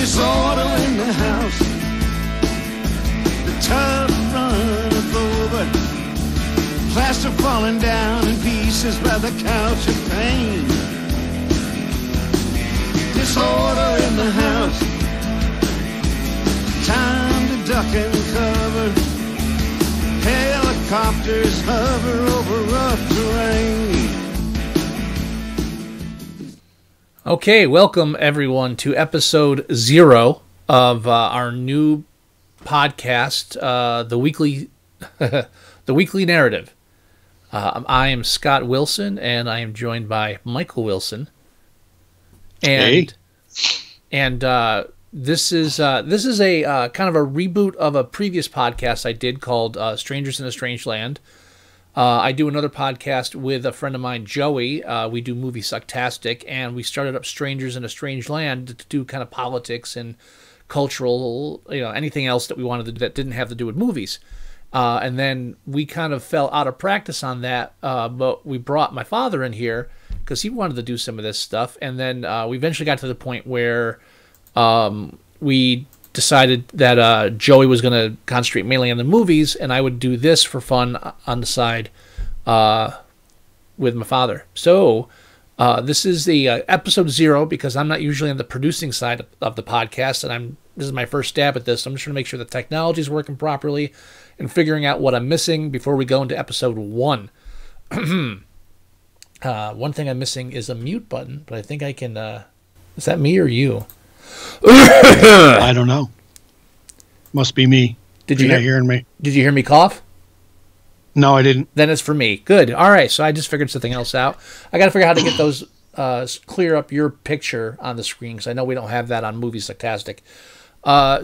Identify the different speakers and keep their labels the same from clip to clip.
Speaker 1: Disorder in the house. The tub runneth over. Plaster falling down in pieces by the couch of pain. Disorder in the house. Time to duck and cover. Helicopters hover over rough terrain.
Speaker 2: Okay, welcome everyone to episode 0 of our new podcast, the weekly narrative. I am Scott Wilson, and I am joined by Michael Wilson. And this is a kind of a reboot of a previous podcast I did called Strangers in a Strange Land. I do another podcast with a friend of mine, Joey. We do Movie Sucktastic, and we started up Strangers in a Strange Land to do kind of politics and cultural, anything else that we wanted to do that didn't have to do with movies. And then we kind of fell out of practice on that, but we brought my father in here because he wanted to do some of this stuff. And then we eventually got to the point where we decided that Joey was going to concentrate mainly on the movies, and I would do this for fun on the side with my father. So this is the episode 0 because I'm not usually on the producing side of the podcast, and this is my first stab at this. So I'm just trying to make sure the technology is working properly and figuring out what I'm missing before we go into episode 1. One thing I'm missing is a mute button, but I think I can... is that me or you?
Speaker 3: I don't know. Must be me.
Speaker 2: Did you
Speaker 3: not hearing me?
Speaker 2: Did you hear me cough?
Speaker 3: No, I didn't.
Speaker 2: Then it's for me. Good. All right. So I just figured something else out. I got to figure out how to get those clear up your picture on the screen because I know we don't have that on Movie Sucktastic.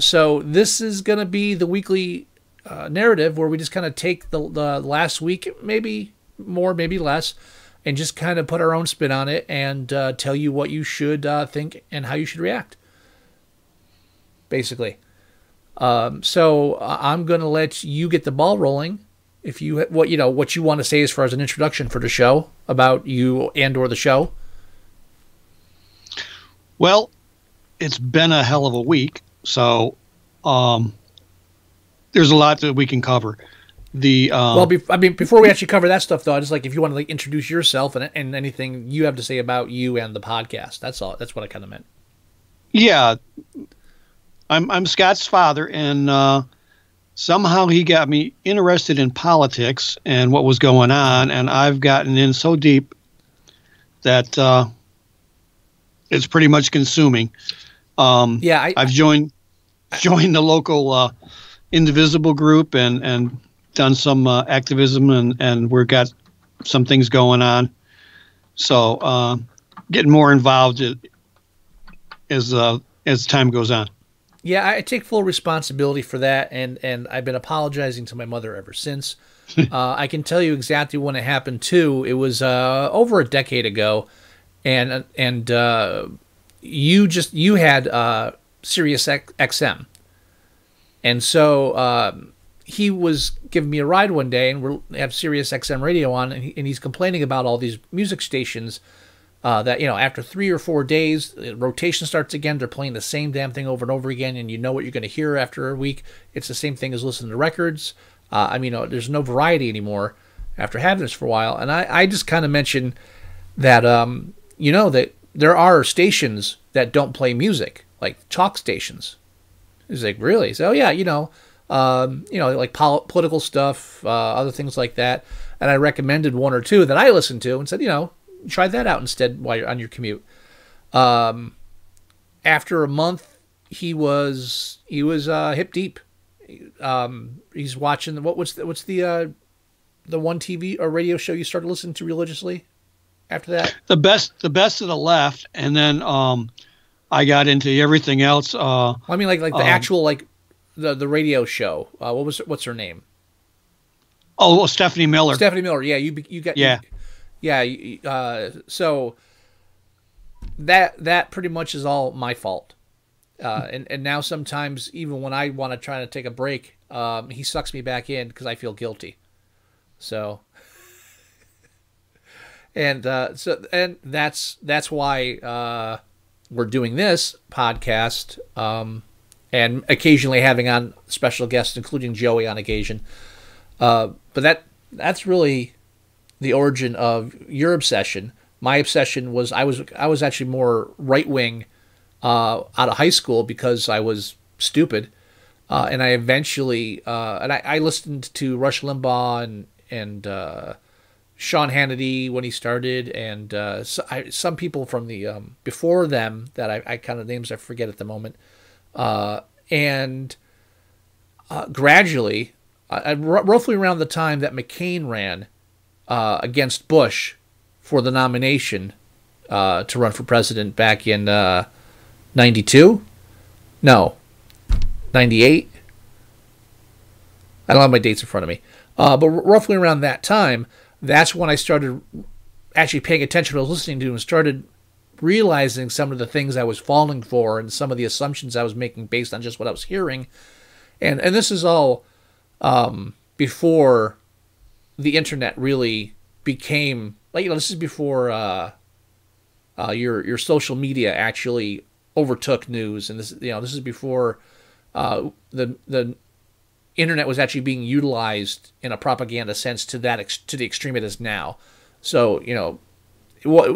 Speaker 2: So this is going to be the weekly narrative where we just kind of take the last week, maybe more, maybe less, and just kind of put our own spin on it and tell you what you should think and how you should react. Basically. So I'm going to let you get the ball rolling. If you what you want to say as far as an introduction for the show about you and or the show.
Speaker 3: Well, it's been a hell of a week, so there's a lot that we can cover.
Speaker 2: Before we actually cover that stuff, though, I just like if you want to introduce yourself and anything you have to say about you and the podcast. That's all. That's what I kind of meant.
Speaker 3: Yeah. I'm Scott's father, and somehow he got me interested in politics and what was going on, and I've gotten in so deep that it's pretty much consuming. I've joined the local Indivisible group and done some activism, and we've got some things going on. So getting more involved as time goes on.
Speaker 2: Yeah, I take full responsibility for that, and I've been apologizing to my mother ever since. I can tell you exactly when it happened too. It was over a decade ago, and you had Sirius XM, and so he was giving me a ride one day, and we have Sirius XM radio on, and he's complaining about all these music stations. That after 3 or 4 days, rotation starts again. They're playing the same damn thing over and over again, and you know what you're going to hear after a week. It's the same thing as listening to records. There's no variety anymore after having this for a while. And I just kind of mentioned that, that there are stations that don't play music, like talk stations. He's like, really? So yeah, like political stuff, other things like that. And I recommended 1 or 2 that I listened to and said, try that out instead while you're on your commute. After a month, he was hip deep. He's watching what's the one TV or radio show you started listening to religiously after that? The best
Speaker 3: of the left, and then I got into everything else.
Speaker 2: The actual the radio show. What's her name?
Speaker 3: Oh, Stephanie Miller.
Speaker 2: Stephanie Miller. Yeah, you got
Speaker 3: yeah.
Speaker 2: So that pretty much is all my fault. And now sometimes even when I want to try to take a break, he sucks me back in because I feel guilty. So, and that's why we're doing this podcast, and occasionally having on special guests, including Joey on occasion. But that's really the origin of your obsession. My obsession was I was actually more right wing out of high school because I was stupid, and I eventually and I listened to Rush Limbaugh and Sean Hannity when he started, and some people from the before them that I kind of names I forget at the moment, and gradually, roughly around the time that McCain ran against Bush for the nomination to run for president back in 92, no, 98. I don't have my dates in front of me, but roughly around that time. That's when I started actually paying attention to what I was listening to and started realizing some of the things I was falling for and some of the assumptions I was making based on just what I was hearing. And this is all before the internet really became, like, this is before your social media actually overtook news. And this is before the internet was actually being utilized in a propaganda sense to the extreme it is now. So, the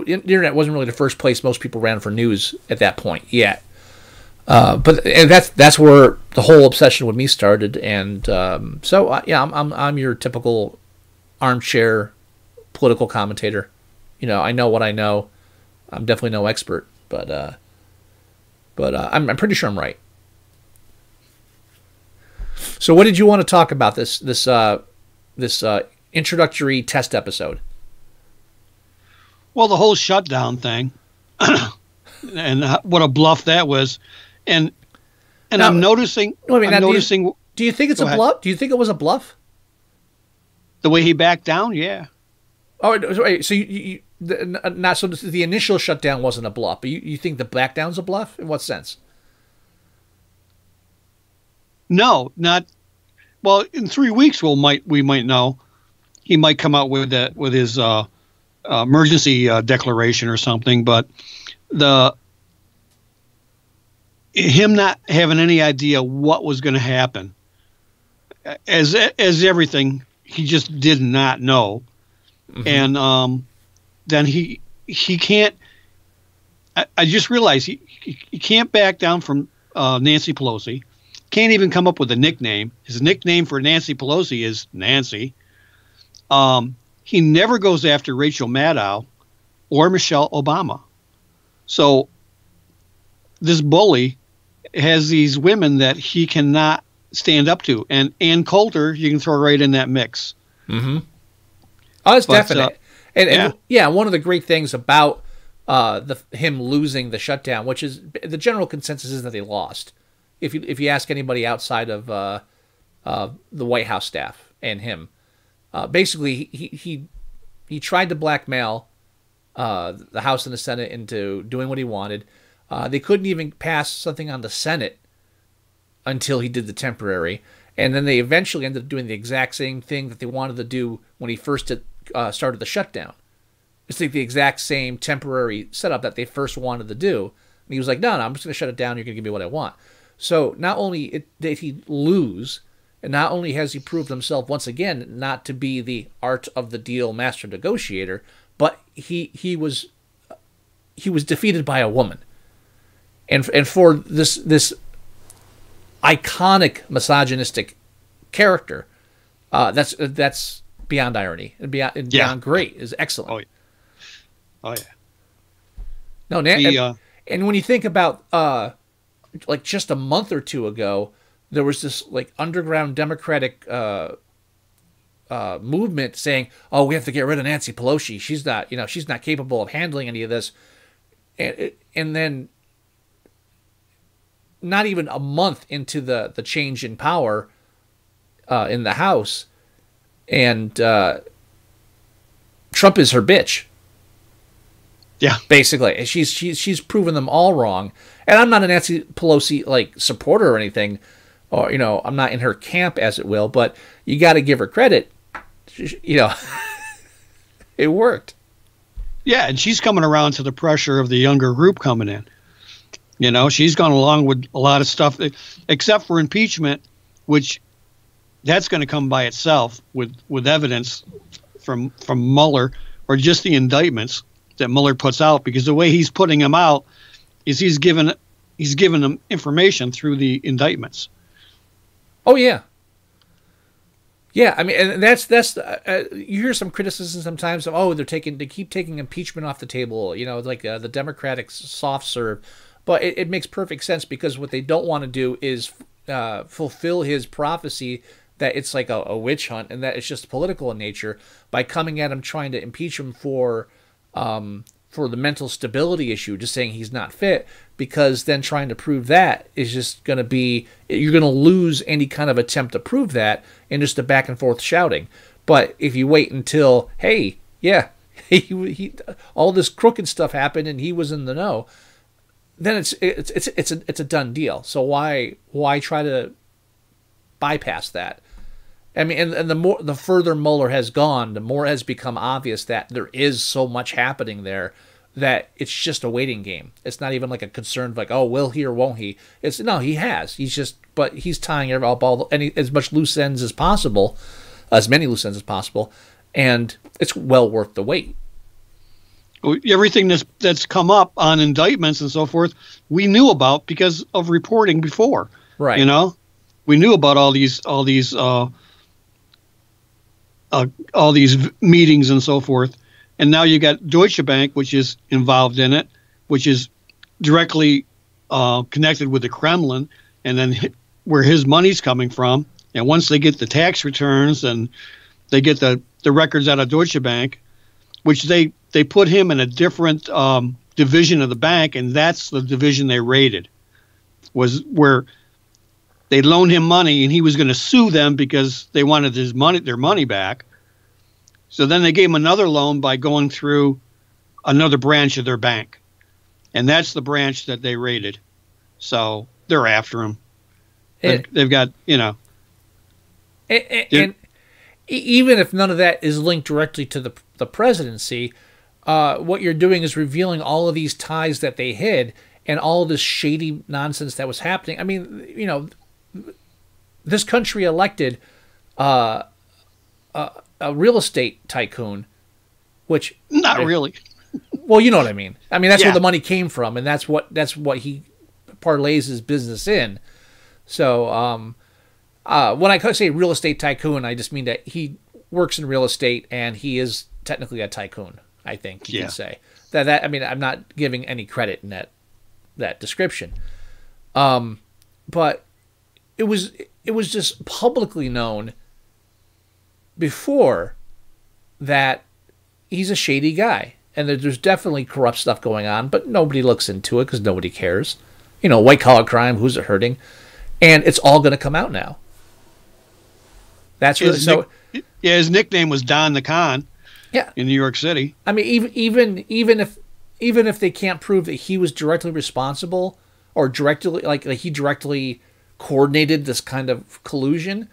Speaker 2: internet wasn't really the first place most people ran for news at that point yet. But that's where the whole obsession with me started. And I'm your typical armchair political commentator. I know what I know. I'm definitely no expert, but I'm pretty sure I'm right. So what did you want to talk about this introductory test episode?
Speaker 3: Well, the whole shutdown thing, and what a bluff that was, and now, I'm noticing.
Speaker 2: Do you think it's a bluff? Do you think it was a bluff?
Speaker 3: The way he backed down, yeah.
Speaker 2: Oh, so the initial shutdown wasn't a bluff, but you think the back down's a bluff? In what sense?
Speaker 3: No, not. Well, in 3 weeks we might know. He might come out with his emergency declaration or something. But him not having any idea what was going to happen, as everything, he just did not know. Mm-hmm. And then he can't. I just realized he can't back down from Nancy Pelosi. Can't even come up with a nickname. His nickname for Nancy Pelosi is Nancy. He never goes after Rachel Maddow or Michelle Obama. So this bully has these women that he cannot stand up to. And Ann Coulter, you can throw right in that mix.
Speaker 2: Mm-hmm. Oh, it's definite. And one of the great things about him losing the shutdown, which is the general consensus is that they lost. If you ask anybody outside of the White House staff and him, basically he tried to blackmail the House and the Senate into doing what he wanted. They couldn't even pass something on the Senate until he did the temporary, and then they eventually ended up doing the exact same thing that they wanted to do when he first started the shutdown. It's like the exact same temporary setup that they first wanted to do. And he was like, no, I'm just going to shut it down. You're going to give me what I want. So not only did he lose, and not only has he proved himself once again not to be the art of the deal master negotiator, but he was defeated by a woman. And for this iconic misogynistic character, that's beyond irony and beyond great, is excellent.
Speaker 3: Oh yeah.
Speaker 2: No, and when you think about like just a month or two ago, there was this like underground Democratic movement saying, "Oh, we have to get rid of Nancy Pelosi. She's not capable of handling any of this." And then, not even a month into the change in power in the House, and Trump is her bitch.
Speaker 3: Yeah,
Speaker 2: basically, she's proven them all wrong. And I'm not a Nancy Pelosi like supporter or anything, or I'm not in her camp, as it will. But you got to give her credit. It worked.
Speaker 3: Yeah, and she's coming around to the pressure of the younger group coming in. You know, she's gone along with a lot of stuff, except for impeachment, which that's going to come by itself with evidence from Mueller, or just the indictments that Mueller puts out, because the way he's putting them out is he's given them information through the indictments.
Speaker 2: Oh yeah. Yeah, I mean, and that's you hear some criticism sometimes of, they keep taking impeachment off the table, you know, like the Democratic soft serve, but it makes perfect sense, because what they don't want to do is fulfill his prophecy that it's like a witch hunt and that it's just political in nature, by coming at him trying to impeach him for the mental stability issue, just saying he's not fit, because then trying to prove that is just going to be, you're going to lose any kind of attempt to prove that in just a back and forth shouting. But if you wait until, hey, yeah, he all this crooked stuff happened and he was in the know, then it's a done deal. So why try to bypass that? I mean, and the further Mueller has gone, the more it has become obvious that there is so much happening there that it's just a waiting game. It's not even like a concern of like, oh, will he or won't he? It's no, he has. But he's tying up as much loose ends as possible, as many loose ends as possible, and it's well worth the wait.
Speaker 3: Everything that's come up on indictments and so forth, we knew about because of reporting before.
Speaker 2: Right.
Speaker 3: You know, we knew about all these meetings and so forth. And now you got Deutsche Bank, which is involved in it, which is directly connected with the Kremlin, and then where his money's coming from. And once they get the tax returns and they get the records out of Deutsche Bank, which they put him in a different division of the bank, and that's the division they raided, was where they loaned him money and he was going to sue them because they wanted their money back. So then they gave him another loan by going through another branch of their bank. And that's the branch that they raided. So they're after him. They've got, you know.
Speaker 2: And even if none of that is linked directly to the presidency, what you're doing is revealing all of these ties that they hid and all of this shady nonsense that was happening. I mean, you know, this country elected a real estate tycoon, which
Speaker 3: not really.
Speaker 2: Well, you know what I mean. I mean, that's
Speaker 3: Yeah.
Speaker 2: where the money came from, and that's what he parlays his business in. So, when I say real estate tycoon, I just mean that he works in real estate and he is technically a tycoon. I think you can say that. I mean, I'm not giving any credit in that description, but it was just publicly known before that he's a shady guy, and there's definitely corrupt stuff going on, but nobody looks into it because nobody cares. You know, white collar crime, who's it hurting? And it's all going to come out now. That's really so.
Speaker 3: His nickname was Don the Con.
Speaker 2: Yeah,
Speaker 3: in New York City.
Speaker 2: I mean, even if they can't prove that he was directly responsible or directly like he directly coordinated this kind of collusion,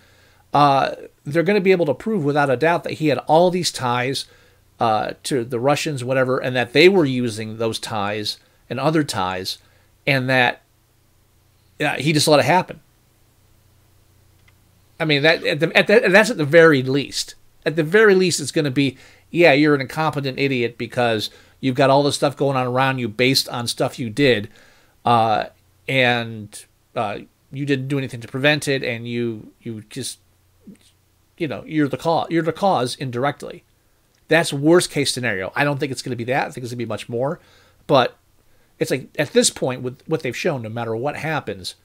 Speaker 2: they're going to be able to prove without a doubt that he had all these ties to the Russians, whatever, and that they were using those ties and other ties, and that he just let it happen. I mean, that's at the very least. At the very least, it's going to be, yeah, you're an incompetent idiot because you've got all this stuff going on around you based on stuff you did, and you didn't do anything to prevent it, and you just, you know, you're the cause indirectly. That's worst case scenario. I don't think it's going to be that. I think it's going to be much more. But it's like, at this point, with what they've shown, no matter what happens,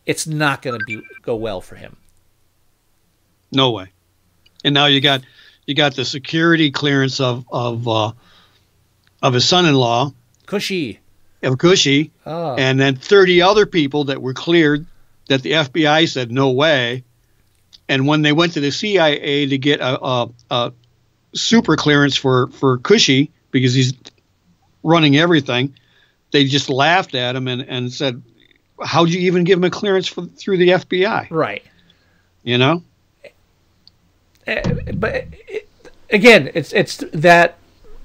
Speaker 2: it's not going to go well for him.
Speaker 3: No way. And now you got the security clearance of his son-in-law,
Speaker 2: Cushy,
Speaker 3: and then 30 other people that were cleared that the FBI said no way. And when they went to the CIA to get a super clearance for Cushy, because he's running everything, they just laughed at him and said, how'd you even give him a clearance through the FBI?
Speaker 2: Right.
Speaker 3: You know?
Speaker 2: But it's that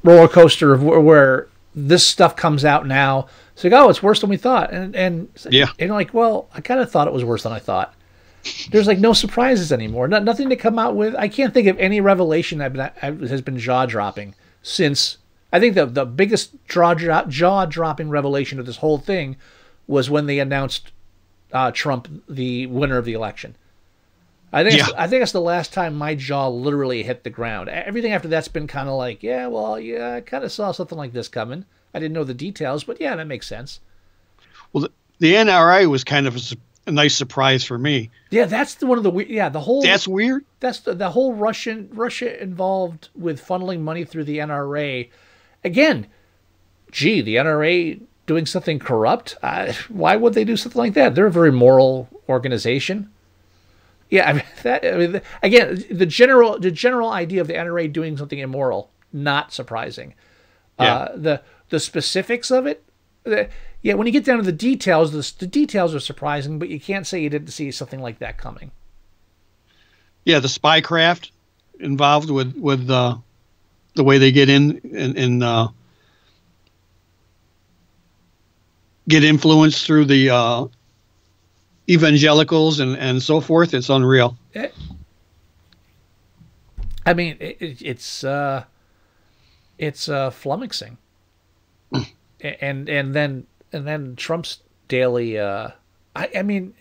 Speaker 2: roller coaster of where this stuff comes out now. It's like, oh, it's worse than we thought. And
Speaker 3: Yeah.
Speaker 2: And like, well, I kind of thought it was worse than I thought. There's like no surprises anymore. Nothing to come out with. I can't think of any revelation that has been jaw-dropping since. I think the biggest jaw-dropping revelation of this whole thing was when they announced Trump the winner of the election. I think that's the last time my jaw literally hit the ground. Everything after that's been kind of like, I kind of saw something like this coming. I didn't know the details, but yeah, that makes sense.
Speaker 3: Well, the NRA was kind of a nice surprise for me.
Speaker 2: Yeah, that's one of the weird. Yeah, the whole.
Speaker 3: That's weird.
Speaker 2: That's the whole Russia involved with funneling money through the NRA. Again, gee, the NRA doing something corrupt? Why would they do something like that? They're a very moral organization. Yeah, again, the general idea of the NRA doing something immoral, not surprising.
Speaker 3: Yeah.
Speaker 2: The specifics of it, when you get down to the details, the details are surprising, but you can't say you didn't see something like that coming.
Speaker 3: Yeah, the spycraft involved with the way they get in and get influence through the evangelicals and so forth. It's unreal.
Speaker 2: I mean, it's flummoxing. and then Trump's daily. I mean,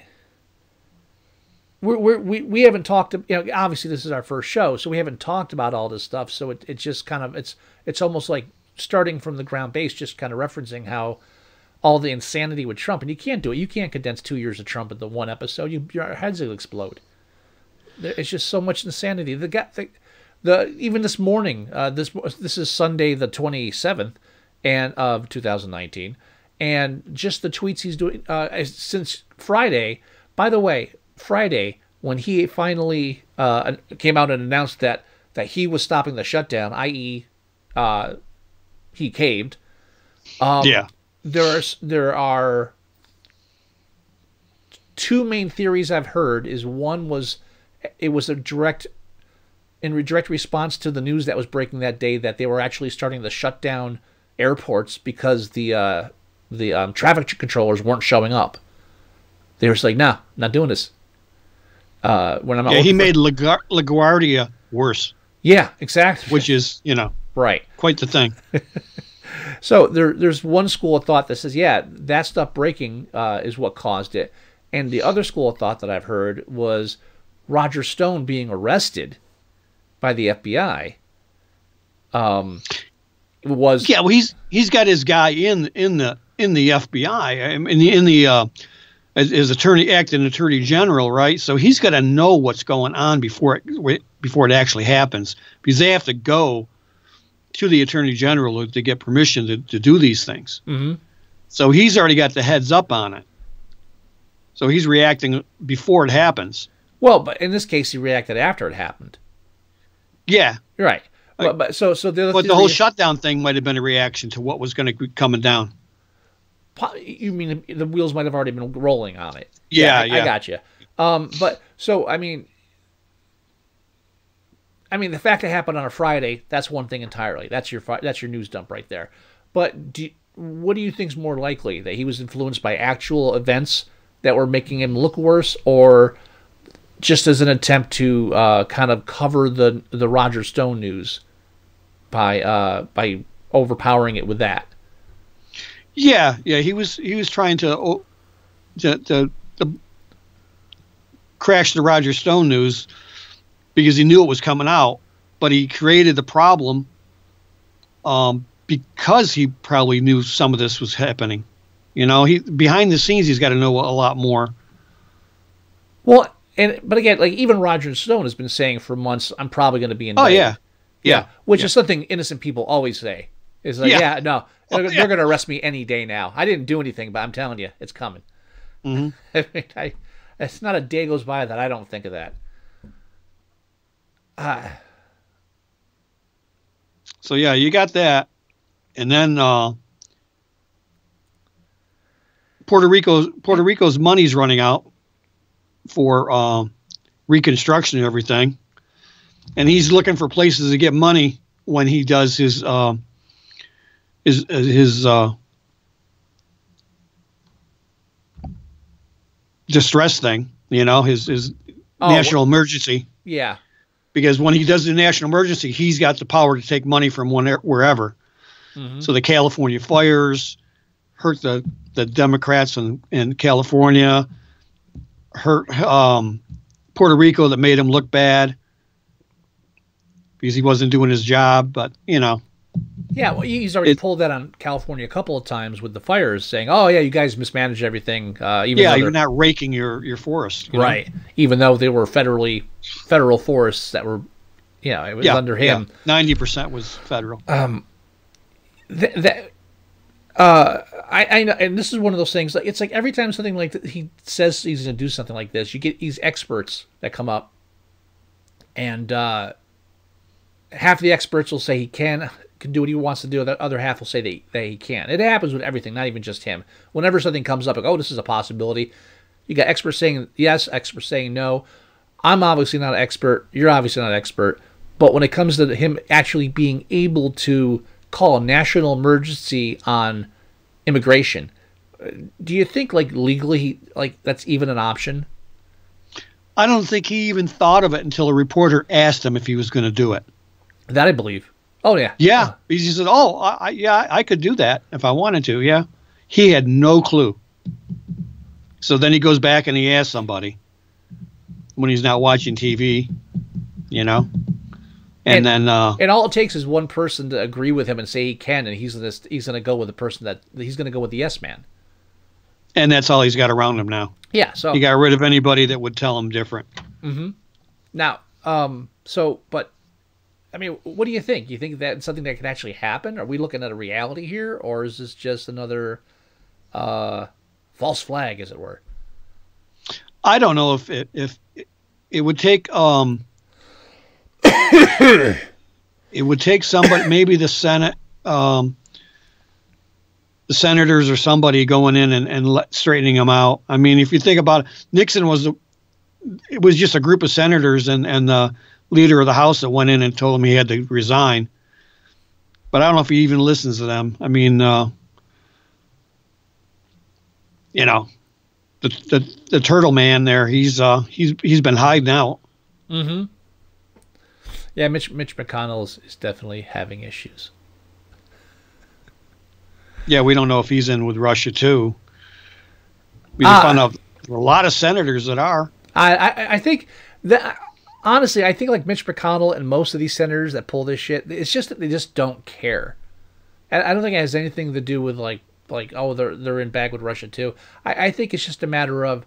Speaker 2: we haven't talked. Obviously this is our first show, so we haven't talked about all this stuff. So it just kind of it's almost like starting from the ground base, just kind of referencing how all the insanity with Trump, and you can't do it. You can't condense 2 years of Trump into one episode. Your heads will explode. It's just so much insanity. Even this morning, this is Sunday the 27th and of 2019, and just the tweets he's doing since Friday. By the way, Friday when he finally came out and announced that he was stopping the shutdown, i.e., he caved. There are two main theories I've heard. One was it was in direct response to the news that was breaking that day that they were actually starting to shut down airports because the traffic controllers weren't showing up. They were just like, "No, not doing this." When I'm not
Speaker 3: he made LaGuardia worse.
Speaker 2: Yeah, exactly.
Speaker 3: Which is
Speaker 2: right,
Speaker 3: quite the thing.
Speaker 2: So there's one school of thought that says, that stuff breaking is what caused it. And the other school of thought that I've heard was Roger Stone being arrested by the FBI.
Speaker 3: He's got his guy in the FBI, as acting attorney general, right? So he's got to know what's going on before it actually happens, because they have to go to the attorney general to get permission to do these things.
Speaker 2: Mm-hmm.
Speaker 3: So he's already got the heads up on it. So he's reacting before it happens.
Speaker 2: Well, but in this case, he reacted after it happened.
Speaker 3: Yeah.
Speaker 2: Right. But the
Speaker 3: whole shutdown thing might have been a reaction to what was going to be coming down.
Speaker 2: You mean the wheels might have already been rolling on it?
Speaker 3: Yeah.
Speaker 2: I got you. But so I mean, the fact it happened on a Friday, that's one thing entirely. That's your news dump right there. But what do you think is more likely, that he was influenced by actual events that were making him look worse, or just as an attempt to kind of cover the Roger Stone news by overpowering it with that?
Speaker 3: Yeah. He was trying to crash the Roger Stone news because he knew it was coming out, but he created the problem because he probably knew some of this was happening. He behind the scenes, he's got to know a lot more.
Speaker 2: Well, but again, like even Roger Stone has been saying for months, I'm probably going to be indicted.
Speaker 3: Oh yeah.
Speaker 2: Which is something innocent people always say. It's like, no, they're going to arrest me any day now. I didn't do anything, but I'm telling you, it's coming.
Speaker 3: Mm-hmm.
Speaker 2: It's not a day goes by that I don't think of that.
Speaker 3: So yeah, you got that, and then Puerto Rico's money's running out for reconstruction and everything, and he's looking for places to get money when he does his distress thing, his national emergency.
Speaker 2: Yeah.
Speaker 3: Because when he does the national emergency, he's got the power to take money from wherever. Mm-hmm. So the California fires hurt the Democrats in California, hurt Puerto Rico, that made him look bad because he wasn't doing his job. But,
Speaker 2: Yeah, well, he's already pulled that on California a couple of times with the fires, saying, "Oh yeah, you guys mismanaged everything."
Speaker 3: You're not raking your forest,
Speaker 2: right? Even though they were federal forests that were, it was under him.
Speaker 3: 90% was federal.
Speaker 2: I know, and this is one of those things. Like, it's like every time something like that, he says he's going to do something like this, you get these experts that come up, and half of the experts will say he can do what he wants to do. The other half will say that he can't. It happens with everything, not even just him. Whenever something comes up, like, oh, this is a possibility, you got experts saying yes, experts saying no. I'm obviously not an expert. You're obviously not an expert. But when it comes to him actually being able to call a national emergency on immigration, do you think, like, legally, like, that's even an option?
Speaker 3: I don't think he even thought of it until a reporter asked him if he was going to do it.
Speaker 2: That I believe. Oh, yeah.
Speaker 3: Yeah. He said, oh, I could do that if I wanted to. Yeah. He had no clue. So then he goes back and he asks somebody when he's not watching TV, And then
Speaker 2: and all it takes is one person to agree with him and say he can, and he's gonna go with the person he's gonna go with the yes man.
Speaker 3: And that's all he's got around him now.
Speaker 2: Yeah, so
Speaker 3: he got rid of anybody that would tell him different.
Speaker 2: Mm-hmm. Now, but I mean, what do you think? You think that's something that could actually happen? Are we looking at a reality here, or is this just another false flag, as it were?
Speaker 3: I don't know if it would take it would take somebody, maybe the Senate, the senators or somebody going in and straightening them out. I mean, if you think about it, Nixon it was just a group of senators and the leader of the House that went in and told him he had to resign. But I don't know if he even listens to them. I mean, the turtle man there, he's been hiding out.
Speaker 2: Mm-hmm. Yeah, Mitch McConnell is definitely having issues.
Speaker 3: Yeah, we don't know if he's in with Russia too. We found out a lot of senators that are.
Speaker 2: I think that, honestly, I think like Mitch McConnell and most of these senators that pull this shit, it's just that they just don't care. And I don't think it has anything to do with like oh, they're in bag with Russia too. I think it's just a matter of,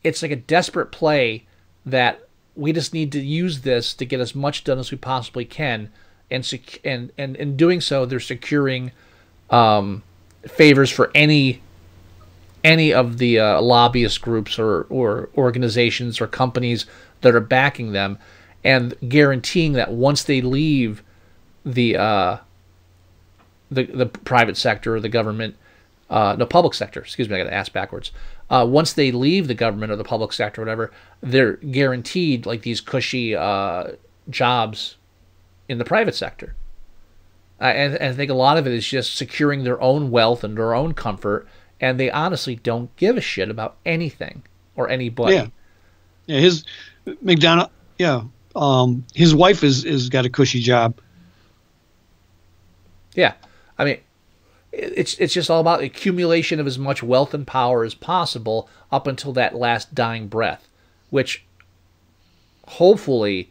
Speaker 2: it's like a desperate play that we just need to use this to get as much done as we possibly can, and in doing so, they're securing favors for any of the lobbyist groups or organizations or companies that are backing them, and guaranteeing that once they leave the private sector or the government, the public sector, excuse me, I got to ask backwards. Once they leave the government or the public sector or whatever, they're guaranteed like these cushy jobs in the private sector. And I think a lot of it is just securing their own wealth and their own comfort, and they honestly don't give a shit about anything or anybody.
Speaker 3: Yeah, his McDonald. Yeah, his wife is got a cushy job.
Speaker 2: Yeah, I mean, it's just all about accumulation of as much wealth and power as possible up until that last dying breath, which hopefully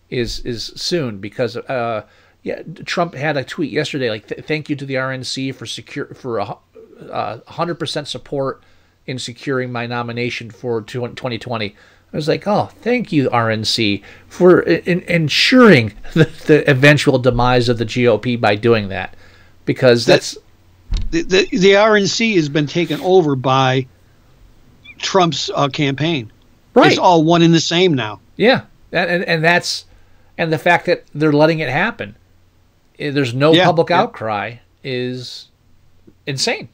Speaker 2: is soon, because Trump had a tweet yesterday like, thank you to the RNC for 100% support in securing my nomination for 2020. I was like, oh, thank you, RNC, for ensuring the eventual demise of the GOP by doing that, because that's
Speaker 3: the RNC has been taken over by Trump's campaign.
Speaker 2: Right,
Speaker 3: it's all one and the same now.
Speaker 2: Yeah, and the fact that they're letting it happen, there's no public outcry, is insane.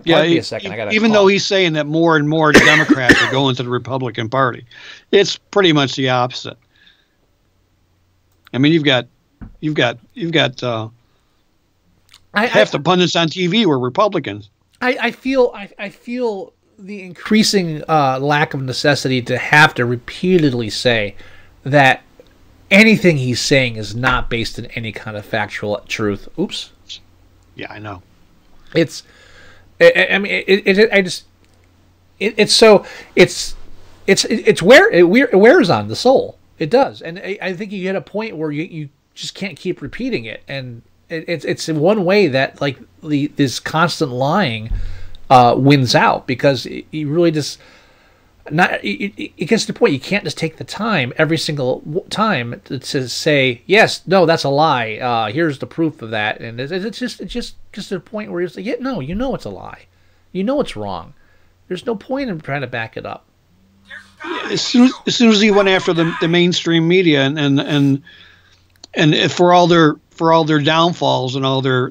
Speaker 3: Yeah,
Speaker 2: me a second.
Speaker 3: Even though he's saying that more and more Democrats are going to the Republican Party, it's pretty much the opposite. I mean, you've got half the pundits on TV were Republicans.
Speaker 2: I feel the increasing lack of necessity to have to repeatedly say that anything he's saying is not based in any kind of factual truth. Oops.
Speaker 3: Yeah, I know.
Speaker 2: It's it wears on the soul. It does, and I think you hit a point where you just can't keep repeating it, and it's in one way that like this constant lying wins out, because you really just it gets to the point you can't just take the time every single time to say yes, no, that's a lie. Here's the proof of that, and it just gets to the point where you're like, yeah, no, you know it's a lie, you know it's wrong. There's no point in trying to back it up.
Speaker 3: As soon as he went after the mainstream media and for all their downfalls and all their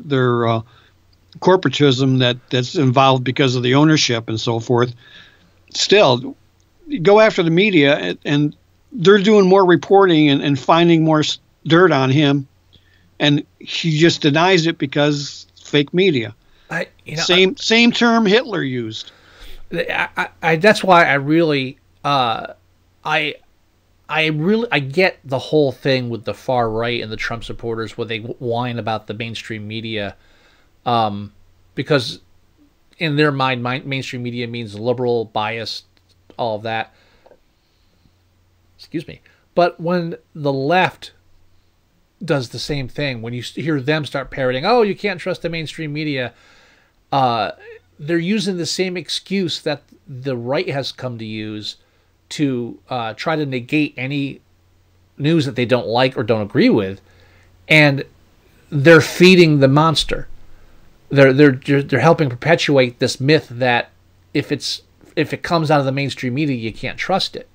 Speaker 3: corporatism that's involved because of the ownership and so forth, still go after the media, and they're doing more reporting and finding more dirt on him, and he just denies it because fake media. Same term Hitler used.
Speaker 2: That's why I really I get the whole thing with the far right and the Trump supporters where they whine about the mainstream media, because in their mind, mainstream media means liberal, biased, all of that. Excuse me. But when the left does the same thing, when you hear them start parroting, oh, you can't trust the mainstream media, they're using the same excuse that the right has come to use to try to negate any news that they don't like or don't agree with, and they're feeding the monster. They're helping perpetuate this myth that if it comes out of the mainstream media, you can't trust it,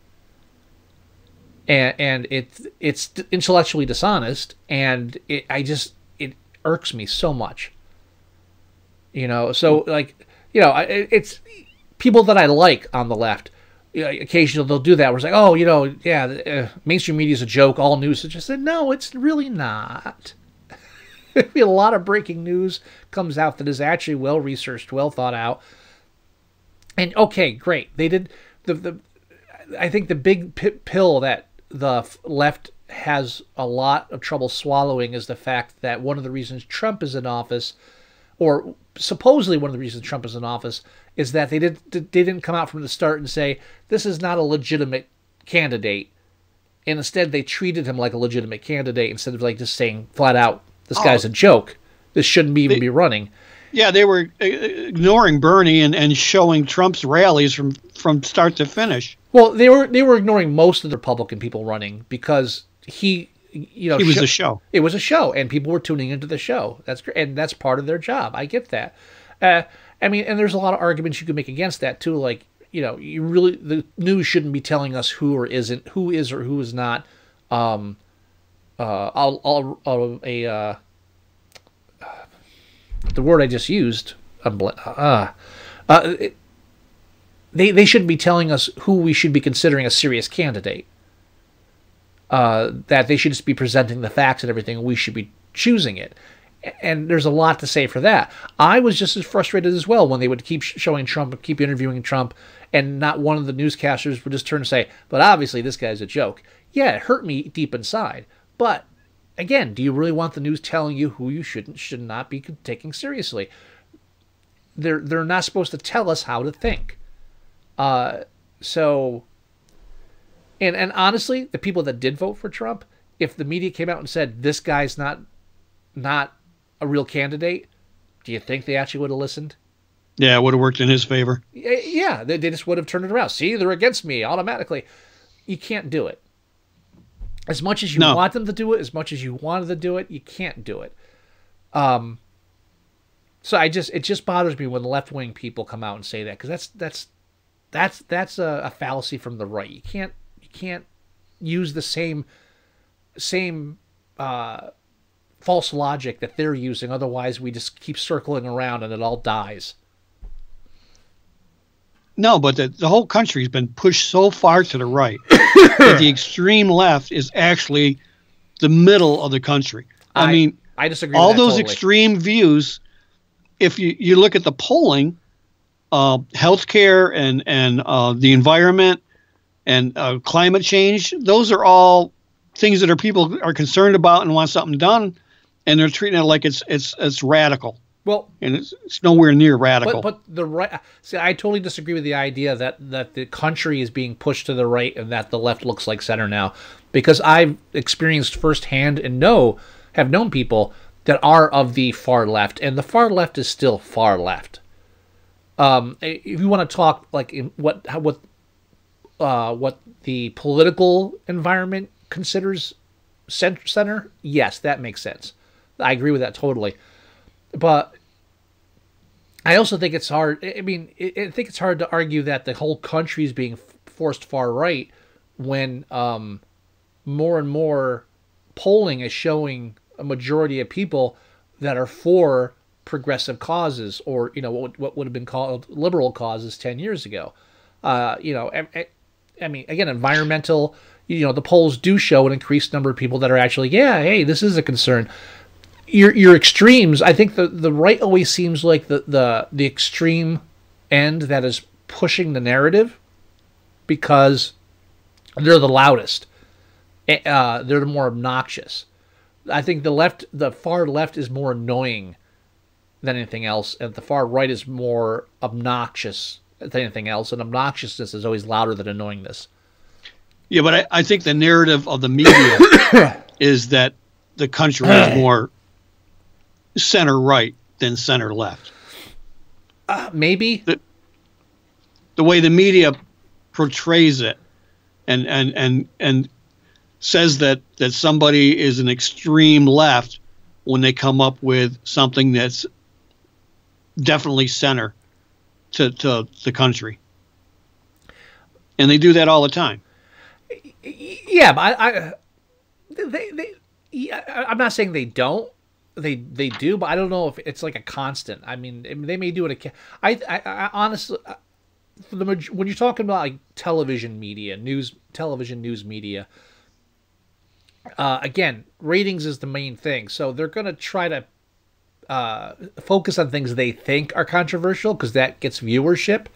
Speaker 2: and it's intellectually dishonest, and it irks me so much. So it's people that I like on the left. Occasionally they'll do that where it's like, oh, mainstream media is a joke, all news is just, no, it's really not. A lot of breaking news comes out that is actually well researched, well thought out, and okay, great, they did I think the big pill that the left has a lot of trouble swallowing is the fact that one of the reasons Trump is in office, or supposedly one of the reasons Trump is in office, is that they didn't come out from the start and say this is not a legitimate candidate, and instead they treated him like a legitimate candidate instead of like just saying flat out, this guy's a joke, this shouldn't even be running.
Speaker 3: Yeah, they were ignoring Bernie and showing Trump's rallies from start to finish.
Speaker 2: Well, they were ignoring most of the Republican people running because he was a show. It was a show, and people were tuning into the show. That's great, and that's part of their job. I get that. And there's a lot of arguments you could make against that too. Like, the news shouldn't be telling us who is or who is not. The word I just used. They shouldn't be telling us who we should be considering a serious candidate. That they should just be presenting the facts and everything, and we should be choosing it. And there's a lot to say for that. I was just as frustrated as well when they would keep showing Trump, keep interviewing Trump, and not one of the newscasters would just turn and say, but obviously this guy's a joke. Yeah, it hurt me deep inside. But again, do you really want the news telling you who you should not be taking seriously? They're not supposed to tell us how to think. And honestly, the people that did vote for Trump, if the media came out and said this guy's not a real candidate, do you think they actually would have listened?
Speaker 3: Yeah, it would have worked in his favor.
Speaker 2: Yeah, they just would have turned it around. See, they're against me automatically. You can't do it. As much as you want them to do it, as much as you wanted to do it, you can't do it. So it just bothers me when left-wing people come out and say that, because that's a fallacy from the right. You can't use the same false logic that they're using. Otherwise, we just keep circling around and it all dies.
Speaker 3: No, but the whole country's been pushed so far to the right that the extreme left is actually the middle of the country. I mean,
Speaker 2: I disagree
Speaker 3: all
Speaker 2: with that
Speaker 3: those
Speaker 2: totally.
Speaker 3: Extreme views, if you look at the polling, healthcare and the environment and climate change. Those are all things that people are concerned about and want something done, and they're treating it like it's radical.
Speaker 2: Well,
Speaker 3: and it's nowhere near radical.
Speaker 2: But the right. See, I totally disagree with the idea that the country is being pushed to the right and that the left looks like center now, because I've experienced firsthand and have known people that are of the far left, and the far left is still far left. If you want to talk like in what the political environment considers center, yes, that makes sense. I agree with that totally. But I also think it's hard. I mean, I think it's hard to argue that the whole country is being forced far right when more and more polling is showing a majority of people that are for progressive causes, or what would have been called liberal causes 10 years ago. I mean, again, environmental. The polls do show an increased number of people that are actually, hey, this is a concern. Your extremes, I think the right always seems like the extreme end that is pushing the narrative because they're the loudest. They're the more obnoxious. I think the far left is more annoying than anything else, and the far right is more obnoxious than anything else, and obnoxiousness is always louder than annoyingness. Yeah,
Speaker 3: but I think the narrative of the media is that the country is more center right than center left.
Speaker 2: Maybe
Speaker 3: the way the media portrays it and says that somebody is an extreme left when they come up with something that's definitely center to the country, and they do that all the time.
Speaker 2: Yeah, but I'm not saying they don't. They do, but I don't know if it's like a constant. I mean, they may do it. I honestly, when you're talking about like television media, television news media, again, ratings is the main thing. So they're going to try to focus on things they think are controversial because that gets viewership.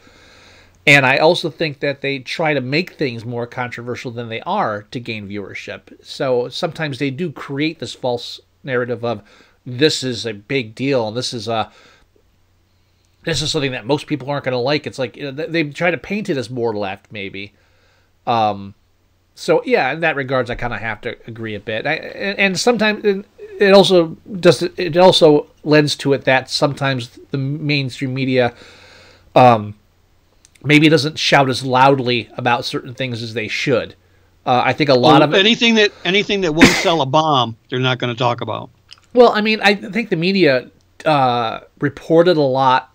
Speaker 2: And I also think that they try to make things more controversial than they are to gain viewership. So sometimes they do create this false narrative of this is a big deal and this is something that most people aren't going to like. It's like they try to paint it as more left, maybe. So yeah, in that regards, I kind of have to agree a bit. And sometimes it also lends to it that sometimes the mainstream media maybe doesn't shout as loudly about certain things as they should. I think a lot of
Speaker 3: anything that won't sell a bomb, they're not going to talk about.
Speaker 2: Well, I mean, I think the media reported a lot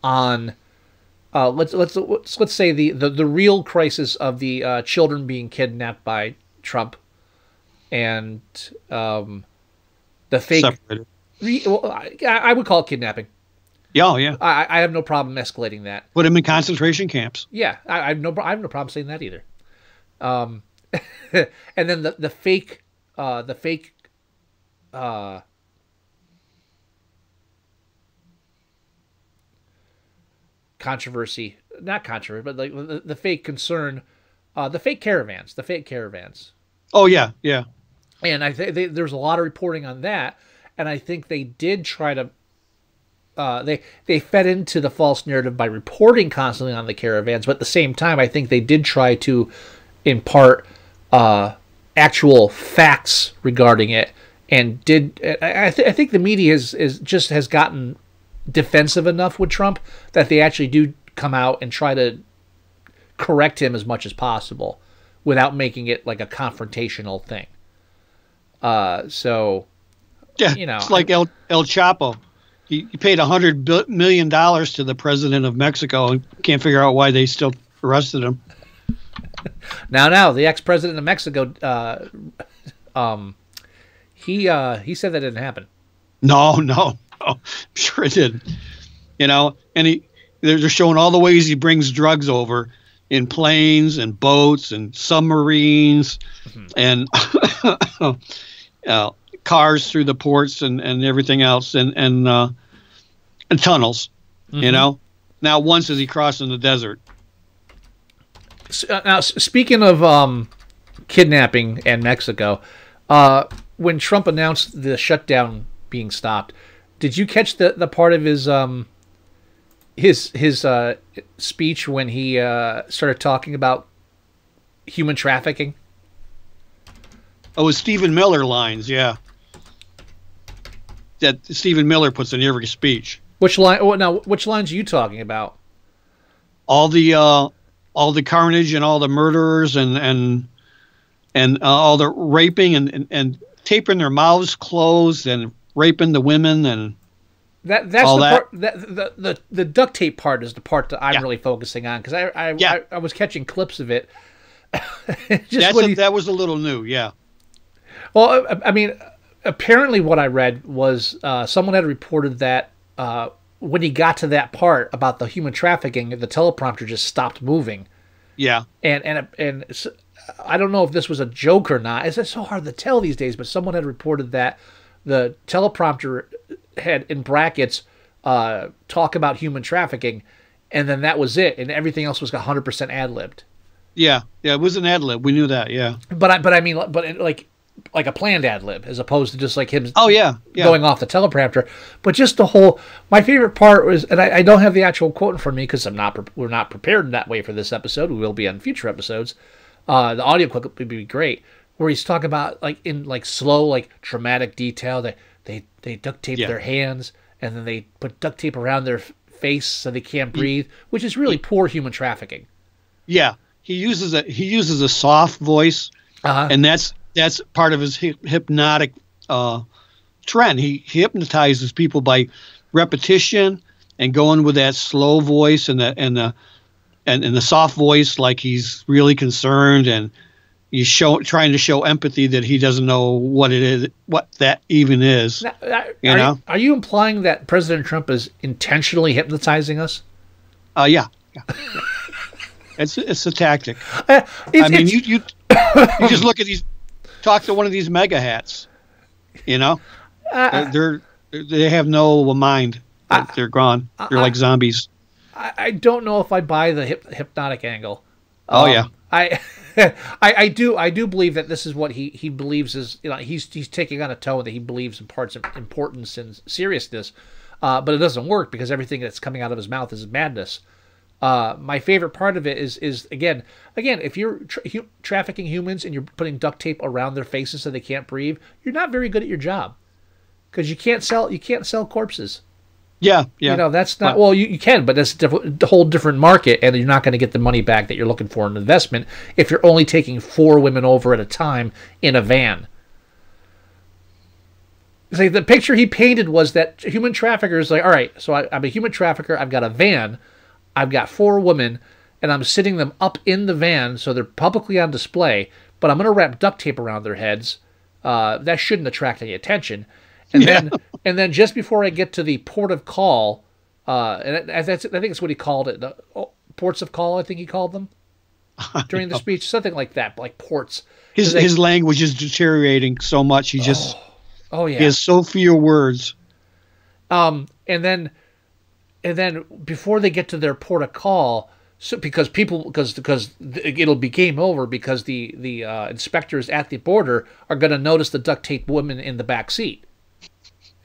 Speaker 2: on let's say the real crisis of the children being kidnapped by Trump and the fake. I would call it kidnapping.
Speaker 3: Yeah.
Speaker 2: I have no problem escalating that.
Speaker 3: Put them in concentration camps.
Speaker 2: Yeah, I have no problem saying that either. And then the fake controversy, not controversy, but like the fake concern, the fake caravans.
Speaker 3: Oh yeah.
Speaker 2: And I think there's a lot of reporting on that, and I think they did try to. They fed into the false narrative by reporting constantly on the caravans, but at the same time, I think they did try to impart actual facts regarding it, and I think the media has gotten defensive enough with Trump that they actually do come out and try to correct him as much as possible without making it like a confrontational thing. So
Speaker 3: yeah, it's like El Chapo. He paid $100 million to the president of Mexico and can't figure out why they still arrested him.
Speaker 2: Now, the ex-president of Mexico, he said that didn't happen.
Speaker 3: No, I'm sure it didn't. And they're showing all the ways he brings drugs over in planes and boats and submarines and cars through the ports and everything else and tunnels, Not once is he crossing the desert.
Speaker 2: Now, speaking of kidnapping and Mexico, when Trump announced the shutdown being stopped, did you catch the part of his speech when he started talking about human trafficking?
Speaker 3: Oh, it's Stephen Miller lines, yeah. That Stephen Miller puts in every speech.
Speaker 2: Which line? Oh, now, which lines are you talking about?
Speaker 3: All the carnage and all the murderers and all the raping and taping their mouths closed and raping the women and
Speaker 2: that's
Speaker 3: all
Speaker 2: the
Speaker 3: that.
Speaker 2: part. The duct tape part is the part that I'm really focusing on, because I was catching clips of it.
Speaker 3: That was a little new, yeah.
Speaker 2: Well, I mean, apparently what I read was someone had reported that when he got to that part about the human trafficking, the teleprompter just stopped moving.
Speaker 3: Yeah.
Speaker 2: And I don't know if this was a joke or not. It's so hard to tell these days, but someone had reported that the teleprompter had, in brackets, talk about human trafficking, and then that was it, and everything else was 100% ad-libbed.
Speaker 3: Yeah, it was an ad-lib. We knew that, yeah.
Speaker 2: But I mean, like a planned ad-lib, as opposed to just like him going off the teleprompter. But just the whole, my favorite part was, and I don't have the actual quote in front of me because we're not prepared in that way for this episode. We will be on future episodes. The audio clip would be great, where he's talking about in slow, dramatic detail that they duct tape their hands, and then they put duct tape around their face so they can't breathe, which is really poor human trafficking.
Speaker 3: Yeah, he uses a soft voice, and that's part of his hypnotic trend. He hypnotizes people by repetition and going with that slow voice and the soft voice, like he's really concerned, and he's trying to show empathy that he doesn't know what it is, what that even is. Now,
Speaker 2: are you implying that President Trump is intentionally hypnotizing us?
Speaker 3: Yeah. It's a tactic. You just look at these. Talk to one of these mega hats, they have no mind. They're gone. They're like zombies.
Speaker 2: I don't know if I buy the hypnotic angle.
Speaker 3: Yeah.
Speaker 2: I do believe that this is what he believes is, he's taking on a tone that he believes imparts importance and seriousness, but it doesn't work because everything that's coming out of his mouth is madness. My favorite part of it is again, if you're trafficking humans and you're putting duct tape around their faces so they can't breathe, you're not very good at your job, because you can't sell corpses.
Speaker 3: Yeah.
Speaker 2: That's not, well, you can, but that's a whole different market, and you're not going to get the money back that you're looking for in investment if you're only taking 4 women over at a time in a van. It's like the picture he painted was that human traffickers all right, so I'm a human trafficker, I've got a van, I've got 4 women, and I'm sitting them up in the van so they're publicly on display, but I'm going to wrap duct tape around their heads. That shouldn't attract any attention. And then just before I get to the port of call, and I think that's what he called it, ports of call, I think he called them during the speech, something like that, like ports.
Speaker 3: His language is deteriorating so much. He just he has so few words.
Speaker 2: And then before they get to their port of call, because it'll be game over, because the inspectors at the border are going to notice the duct tape women in the back seat.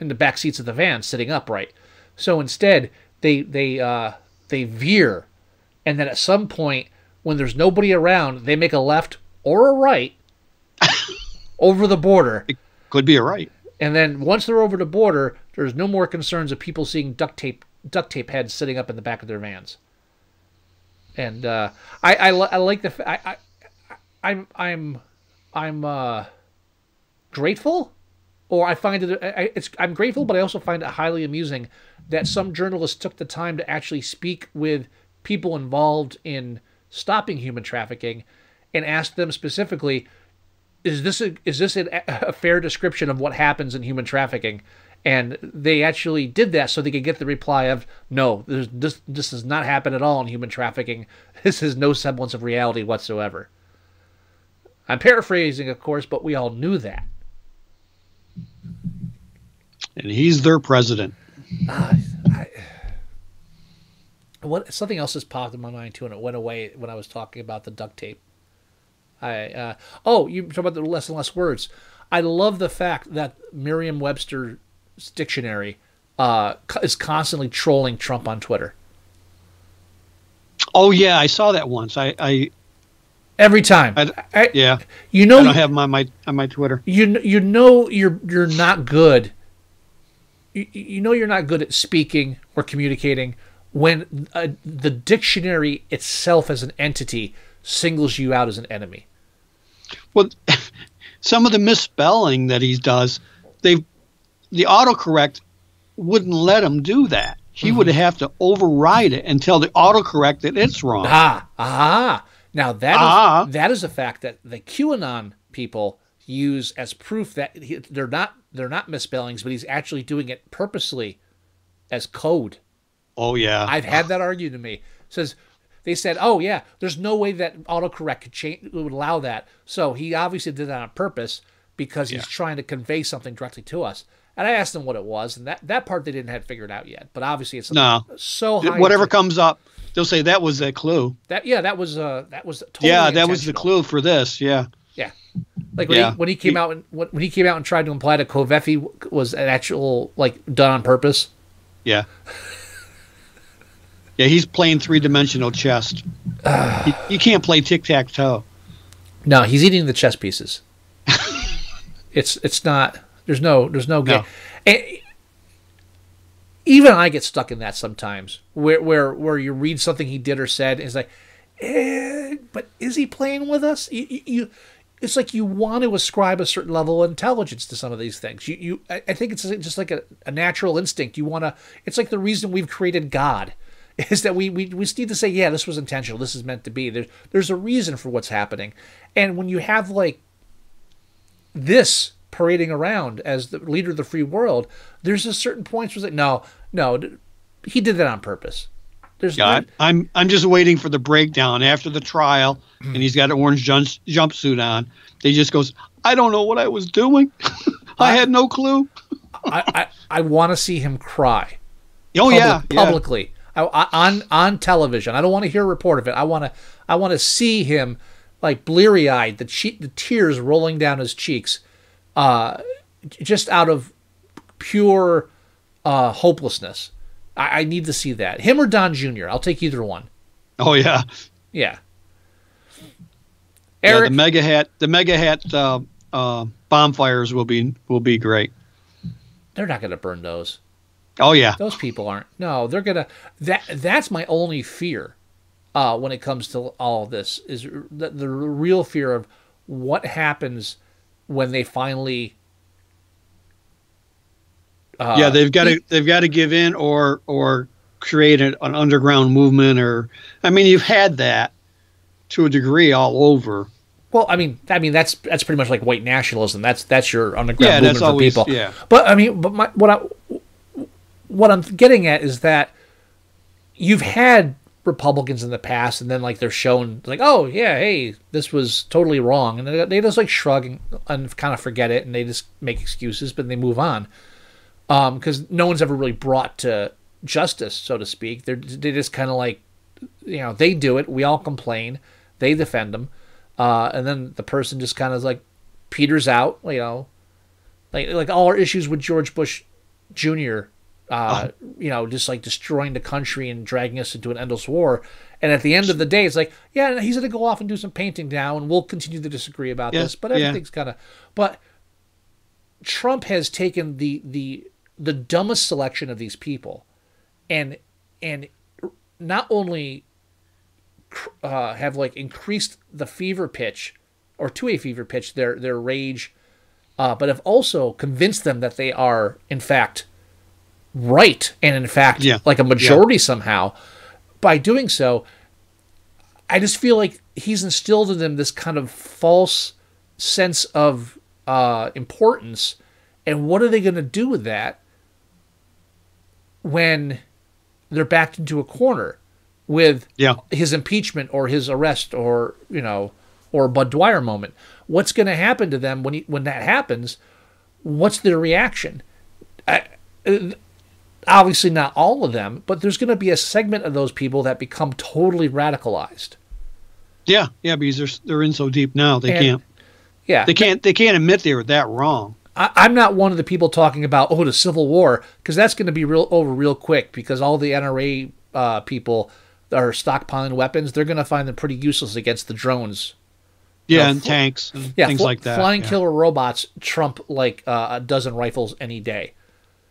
Speaker 2: In the back seats of the van, sitting upright. So instead, they veer, and then at some point, when there's nobody around, they make a left or a right over the border.
Speaker 3: It could be a right.
Speaker 2: And then once they're over the border, there's no more concerns of people seeing duct tape heads sitting up in the back of their vans. And I like the I'm grateful. Or I find I'm grateful, but I also find it highly amusing that some journalists took the time to actually speak with people involved in stopping human trafficking and ask them specifically, is this a fair description of what happens in human trafficking? And they actually did that so they could get the reply of, no, this does not happen at all in human trafficking. This is no semblance of reality whatsoever. I'm paraphrasing, of course, but we all knew that.
Speaker 3: And he's their president.
Speaker 2: Something else just popped in my mind too, and it went away when I was talking about the duct tape. You talk about the less and less words. I love the fact that Merriam-Webster's dictionary is constantly trolling Trump on Twitter.
Speaker 3: Oh yeah, I saw that once.
Speaker 2: Every time.
Speaker 3: Yeah.
Speaker 2: You know,
Speaker 3: I don't have them on my Twitter.
Speaker 2: You know you're not good. You know you're not good at speaking or communicating when the dictionary itself as an entity singles you out as an enemy.
Speaker 3: Well, some of the misspelling that he does, the autocorrect wouldn't let him do that. He would have to override it and tell the autocorrect that it's wrong.
Speaker 2: Now that is a fact that the QAnon people use as proof that they're not misspellings, but he's actually doing it purposely as code.
Speaker 3: Oh yeah,
Speaker 2: I've had that argued to me. They said, oh yeah, there's no way that autocorrect would allow that. So he obviously did that on purpose because he's trying to convey something directly to us. And I asked them what it was, and that part they didn't have figured out yet. But obviously it's so high.
Speaker 3: Whatever comes up, they'll say that was a clue.
Speaker 2: That was totally
Speaker 3: that was the clue for this. Yeah.
Speaker 2: Yeah. Like when he came out and tried to imply that Kovefi was an actual done on purpose.
Speaker 3: Yeah. Yeah, he's playing 3-dimensional chess. You can't play tic-tac-toe.
Speaker 2: No, he's eating the chess pieces. It's not. There's no game. Even I get stuck in that sometimes, where you read something he did or said, and it's like, but is he playing with us? It's like you want to ascribe a certain level of intelligence to some of these things. I think it's just like a natural instinct. You want to. It's like the reason we've created God. Is that we just need to say, yeah, this was intentional. This is meant to be. There's a reason for what's happening. And when you have this parading around as the leader of the free world, there's a certain point where it's like, no, he did that on purpose.
Speaker 3: I'm just waiting for the breakdown after the trial, and he's got an orange jumpsuit on. He just goes, I don't know what I was doing. I had no clue.
Speaker 2: I want to see him cry. Publicly. On television. I don't want to hear a report of it. I want to see him bleary-eyed, the tears rolling down his cheeks, just out of pure hopelessness. I need to see that. Him or Don Jr. I'll take either one.
Speaker 3: Oh yeah,
Speaker 2: yeah.
Speaker 3: Eric, the mega hat bonfires will be great.
Speaker 2: They're not going to burn those.
Speaker 3: Oh yeah,
Speaker 2: those people aren't. No, they're gonna. That's my only fear when it comes to all of this is the real fear of what happens when they finally.
Speaker 3: They've got to give in or create an underground movement you've had that to a degree all over.
Speaker 2: Well, I mean that's pretty much like white nationalism. That's your underground movement for people.
Speaker 3: Yeah.
Speaker 2: But what I'm getting at is that you've had Republicans in the past, and then they're shown oh yeah, hey, this was totally wrong, and they just shrug and kind of forget it, and they just make excuses, but they move on, because no one's ever really brought to justice, so to speak. They just kind of they do it, we all complain, they defend them, and then the person just kind of peters out, like all our issues with George Bush Jr. Just destroying the country and dragging us into an endless war. And at the end of the day, it's yeah, he's going to go off and do some painting now, and we'll continue to disagree about this. But everything's kind of. But Trump has taken the dumbest selection of these people, and not only have increased the fever pitch, or to a fever pitch, their rage, but have also convinced them that they are in fact right, and in fact a majority somehow. By doing so, I just feel like he's instilled in them this kind of false sense of importance. And what are they going to do with that when they're backed into a corner with his impeachment or his arrest or Bud Dwyer moment? What's going to happen to them when that happens? What's their reaction? obviously not all of them, but there's going to be a segment of those people that become totally radicalized.
Speaker 3: Yeah, because they're in so deep now they can't.
Speaker 2: Yeah,
Speaker 3: they can't admit they were that wrong.
Speaker 2: I'm not one of the people talking about the Civil War, because that's going to be over real quick, because all the NRA people that are stockpiling weapons, they're going to find them pretty useless against the drones.
Speaker 3: Yeah, and tanks and things like that.
Speaker 2: Flying killer robots trump like a dozen rifles any day.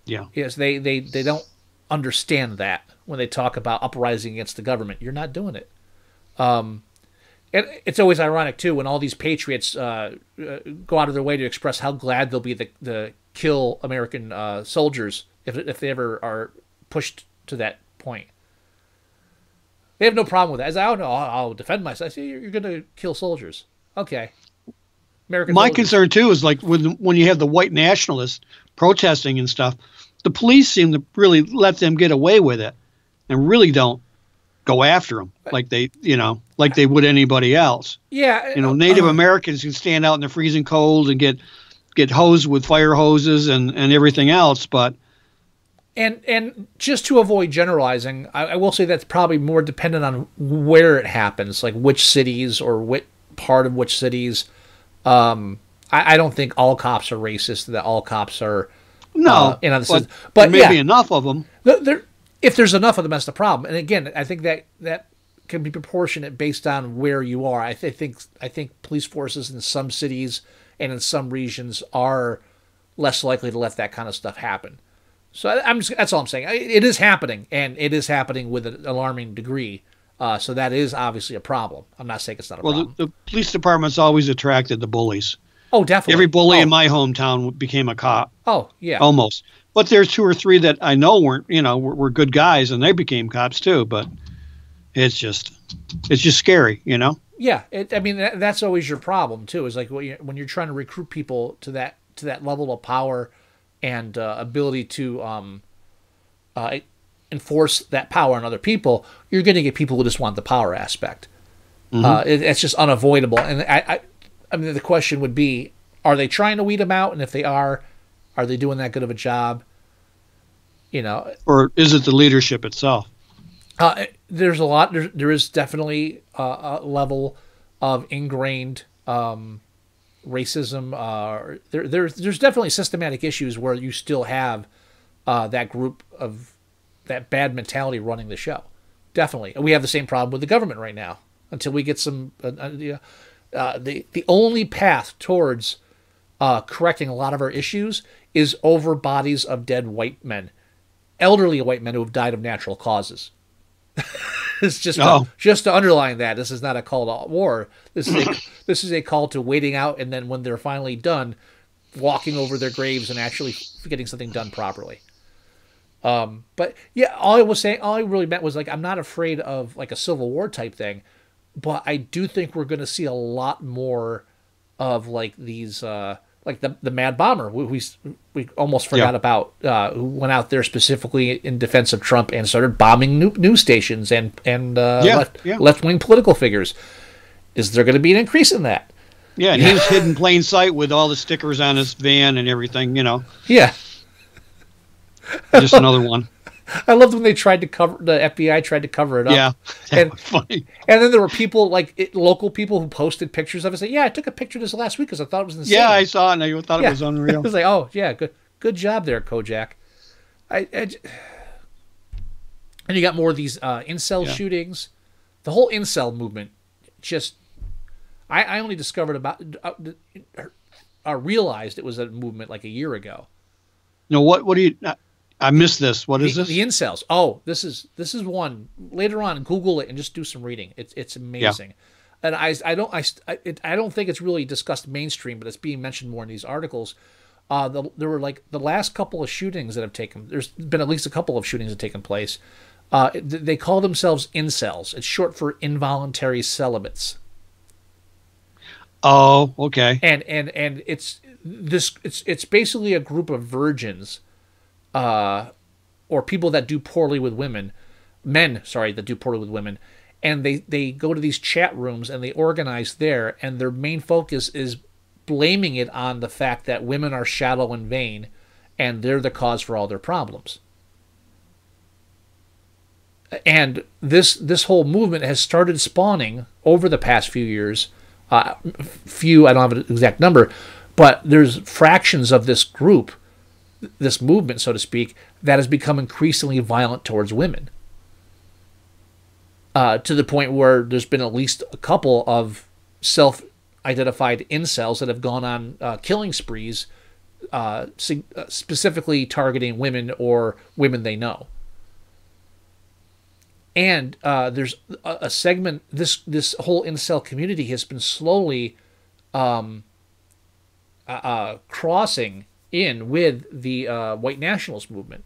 Speaker 3: Yeah.
Speaker 2: Yes, they don't understand that when they talk about uprising against the government. You're not doing it. And it's always ironic, too, when all these patriots go out of their way to express how glad they'll be to kill American soldiers if they ever are pushed to that point. They have no problem with that. As I don't know, I'll defend myself. I say, you're going to kill soldiers. Okay. American
Speaker 3: My
Speaker 2: soldiers.
Speaker 3: concern, too, is like when you have the white nationalists protesting and stuff, the police seem to really let them get away with it and really don't go after them like they would anybody else.
Speaker 2: Yeah.
Speaker 3: Native Americans can stand out in the freezing cold and get hosed with fire hoses and everything else. But
Speaker 2: And just to avoid generalizing, I will say that's probably more dependent on where it happens, like which cities or what part of which cities. I don't think all cops are racist, that all cops are but
Speaker 3: maybe enough of them.
Speaker 2: If there's enough of them, that's the problem. And again, I think that can be proportionate based on where you are. I think police forces in some cities and in some regions are less likely to let that kind of stuff happen. So that's all I'm saying. It is happening, and it is happening with an alarming degree. So that is obviously a problem. I'm not saying it's not a problem.
Speaker 3: Well, the police department's always attracted the bullies.
Speaker 2: Oh, definitely.
Speaker 3: Every bully in my hometown became a cop.
Speaker 2: Oh, yeah.
Speaker 3: Almost. But there's 2 or 3 that I know were good guys, and they became cops too. But it's just scary,
Speaker 2: Yeah, that's always your problem too. Is like when you're trying to recruit people to that level of power and ability to enforce that power on other people, you're going to get people who just want the power aspect. Mm-hmm. It's just unavoidable. And I mean, the question would be, are they trying to weed them out? And if they are they doing that good of a job?
Speaker 3: Or is it the leadership itself?
Speaker 2: There's a lot. There is definitely a level of ingrained racism. There's definitely systematic issues where you still have that group of that bad mentality running the show. Definitely, and we have the same problem with the government right now. Until we get some, the only path towards correcting a lot of our issues is over bodies of dead white men, elderly white men who have died of natural causes. It's just to underline that this is not a call to war. This is a call to waiting out, and then when they're finally done, walking over their graves and actually getting something done properly. But yeah, all I really meant was like, I'm not afraid of like a Civil War type thing, but I do think we're going to see a lot more of like these, like the Mad Bomber, we almost forgot about, who went out there specifically in defense of Trump and started bombing news stations and left-wing political figures. Is there going to be an increase in that?
Speaker 3: Yeah, and he was hidden in plain sight with all the stickers on his van and everything,
Speaker 2: Yeah.
Speaker 3: Just another one.
Speaker 2: I loved when they tried to the FBI tried to cover it up.
Speaker 3: Yeah,
Speaker 2: and
Speaker 3: funny.
Speaker 2: And then there were people local people who posted pictures of it. Saying, "Yeah, I took a picture of this last week because I thought it was insane."
Speaker 3: Yeah, I saw it and I thought it was unreal.
Speaker 2: It was like, "Oh yeah, good job there, Kojak." And you got more of these incel shootings. The whole incel movement, just I only discovered about realized it was a movement like a year ago.
Speaker 3: No, what do you? I missed this. What is this?
Speaker 2: The incels. Oh, this is one. Later on, Google it and just do some reading. It's amazing. Yeah. And I don't think it's really discussed mainstream, but it's being mentioned more in these articles. There were like the last couple of shootings that have taken. There's been at least a couple of shootings that have taken place. They call themselves incels. It's short for involuntary celibates.
Speaker 3: Oh, okay.
Speaker 2: And it's basically a group of virgins. Or people that do poorly with women, that do poorly with women, and they go to these chat rooms and they organize there, and their main focus is blaming it on the fact that women are shallow and vain, and they're the cause for all their problems. And this whole movement has started spawning over the past few years. I don't have an exact number, but there's fractions of this group, this movement, so to speak, that has become increasingly violent towards women. To the point where there's been at least a couple of self-identified incels that have gone on killing sprees, specifically targeting women or women they know. And there's a segment, this whole incel community has been slowly crossing in with the white nationalist movement.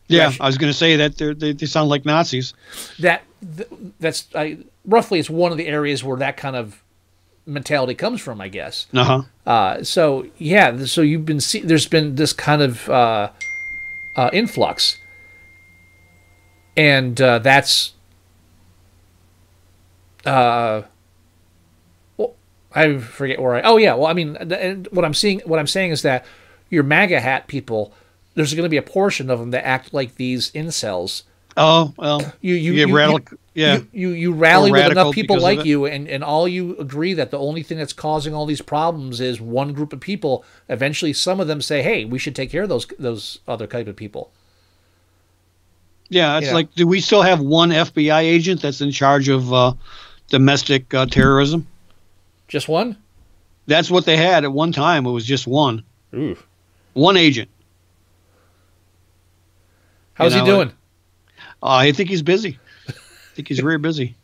Speaker 3: Yeah, I was going to say that they sound like Nazis.
Speaker 2: That's roughly it's one of the areas where that kind of mentality comes from, I guess. So yeah, so there's been this kind of influx, and that's well, I forget where I mean, what I'm saying is that your MAGA hat people, there's going to be a portion of them that act like these incels.
Speaker 3: Oh, well, you
Speaker 2: rally with enough people like you, and all you agree that the only thing that's causing all these problems is one group of people. Eventually, some of them say, "Hey, we should take care of those other type of people."
Speaker 3: Yeah, it's like, do we still have one FBI agent that's in charge of domestic terrorism?
Speaker 2: Just one?
Speaker 3: That's what they had at one time. It was just one.
Speaker 2: Ooh.
Speaker 3: One agent.
Speaker 2: How's he doing?
Speaker 3: I think he's busy. I think he's very busy.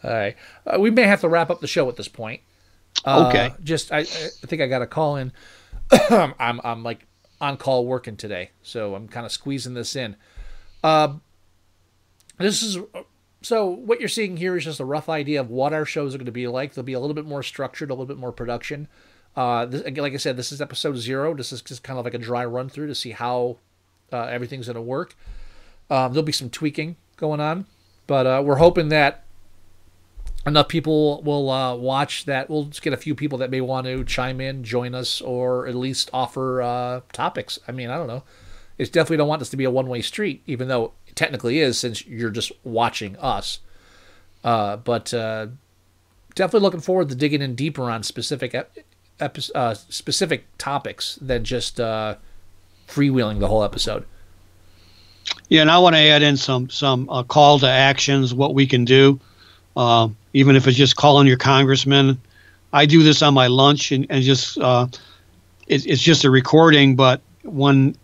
Speaker 2: All right. We may have to wrap up the show at this point.
Speaker 3: Okay.
Speaker 2: I think I got a call in. I'm like on call working today, so I'm kind of squeezing this in. So what you're seeing here is just a rough idea of what our shows are going to be like. They'll be a little bit more structured, a little bit more production. Like I said, this is episode 0. This is just kind of like a dry run through to see how everything's going to work. There'll be some tweaking going on, but we're hoping that enough people will watch that. We'll just get a few people that may want to chime in, join us, or at least offer topics. I mean, I don't know. It's definitely don't want this to be a one-way street, even though it technically is, since you're just watching us. But definitely looking forward to digging in deeper on specific topics than just freewheeling the whole episode.
Speaker 3: Yeah, and I want to add in some call to actions, what we can do, even if it's just calling your congressman. I do this on my lunch, and just it's just a recording, but when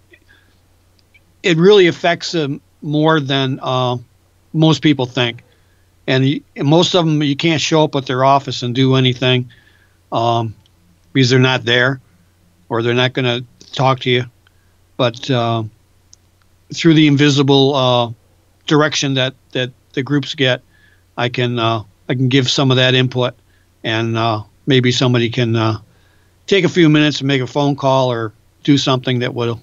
Speaker 3: it really affects them more than most people think. And most of them, you can't show up at their office and do anything because they're not there or they're not going to talk to you. But through the invisible direction that the groups get, I can give some of that input, and maybe somebody can take a few minutes and make a phone call or do something that will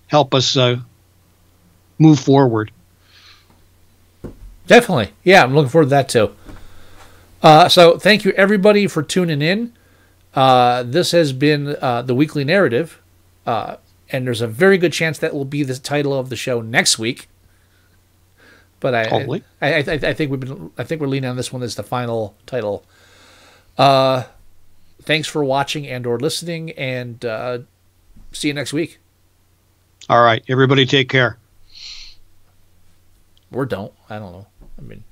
Speaker 3: help us move forward.
Speaker 2: Definitely. Yeah, I'm looking forward to that too. So thank you everybody for tuning in. This has been the Weekly Narrative, and there's a very good chance that will be the title of the show next week. But I think we're leaning on this one as the final title. Thanks for watching and or listening, and see you next week.
Speaker 3: All right, everybody, take care.
Speaker 2: Or don't. I don't know. I mean.